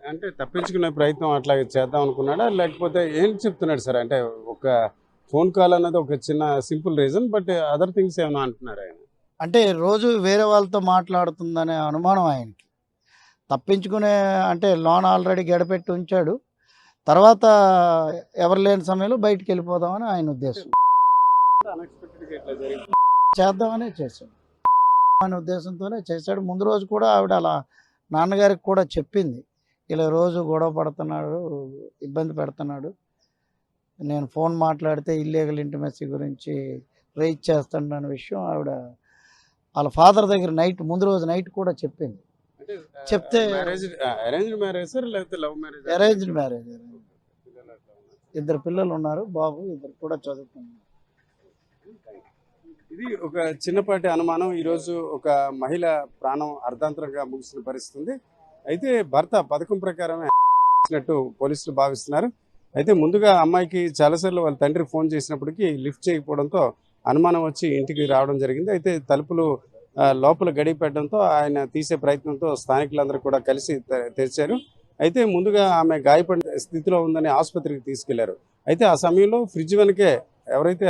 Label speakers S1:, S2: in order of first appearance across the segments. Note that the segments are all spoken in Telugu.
S1: అంటే తప్పించుకునే ప్రయత్నం అట్లా చేద్దాం అనుకున్నాడా? లేకపోతే ఏం చెప్తున్నాడు సార్? అంటే ఒక ఫోన్ కాల్ అన్నది ఒక చిన్న simple reason. But other things ఏమన్నా అంటున్నారా ఆయన?
S2: అంటే రోజు వేరే వాళ్ళతో మాట్లాడుతుందనే అనుమానం ఆయనకి. తప్పించుకునే అంటే లోన్ ఆల్రెడీ గడిపెట్టి ఉంచాడు. తర్వాత ఎవరు లేని సమయంలో బయటికెళ్ళిపోదామని ఆయన ఉద్దేశం.
S1: అన్ఎక్స్‌పెక్టెడ్‌గా ఇట్లా జరిగింది.
S2: చేద్దామనే చేశాడు. అనే ఉద్దేశంతోనే చేశాడు. ముందు రోజు కూడా ఆవిడ అలా నాన్నగారికి కూడా చెప్పింది. ఇలా రోజు గొడవ పడుతున్నాడు, ఇబ్బంది పెడుతున్నాడు. నేను ఫోన్ మాట్లాడితే ఇల్లీగల్ ఇంటిమసీ గురించి రైజ్ చేస్తాడన్న విషయం ఆవిడ వాళ్ళ ఫాదర్ దగ్గర ముందు రోజు నైట్ కూడా చెప్పింది.
S1: అంటే
S2: చెప్తే
S1: అరేంజ్డ్ మ్యారేజ్ సార్? లేకపోతే లవ్ మ్యారేజ్?
S2: Arranged marriage. ఇద్దరు పిల్లలు ఉన్నారు. బాబు ఇద్దరు కూడా చదువుతున్నారు.
S1: ఇది ఒక చిన్నపాటి అనుమానం. ఈరోజు ఒక మహిళ ప్రాణం అర్ధాంతరంగా ముగిసిన పరిస్థితి ఉంది. అయితే భర్త పథకం ప్రకారమే చేసినట్టు పోలీసులు భావిస్తున్నారు. అయితే ముందుగా అమ్మాయికి చాలాసార్లు వాళ్ళ తండ్రి ఫోన్ చేసినప్పటికీ లిఫ్ట్ చేయకపోవడంతో అనుమానం వచ్చి ఇంటికి రావడం జరిగింది. అయితే తలుపులు లోపల గడి పెట్టడంతో ఆయన తీసే ప్రయత్నంతో స్థానికులందరూ కూడా కలిసి తెరిచారు. అయితే ముందుగా ఆమె గాయపడిన స్థితిలో ఉందని ఆసుపత్రికి తీసుకెళ్లారు. అయితే ఆ సమయంలో ఫ్రిడ్జ్ వెనకే ఎవరైతే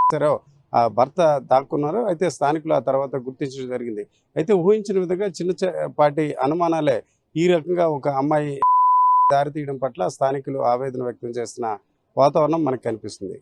S1: చేశారో ఆ భర్త దాక్కున్నారో అయితే స్థానికులు ఆ తర్వాత గుర్తించడం జరిగింది. అయితే ఊహించిన విధంగా చిన్నపాటి అనుమానాలే ఈ రకంగా ఒక అమ్మాయి దారితీయడం పట్ల స్థానికులు ఆవేదన వ్యక్తం చేస్తున్న వాతావరణం మనకు కనిపిస్తుంది.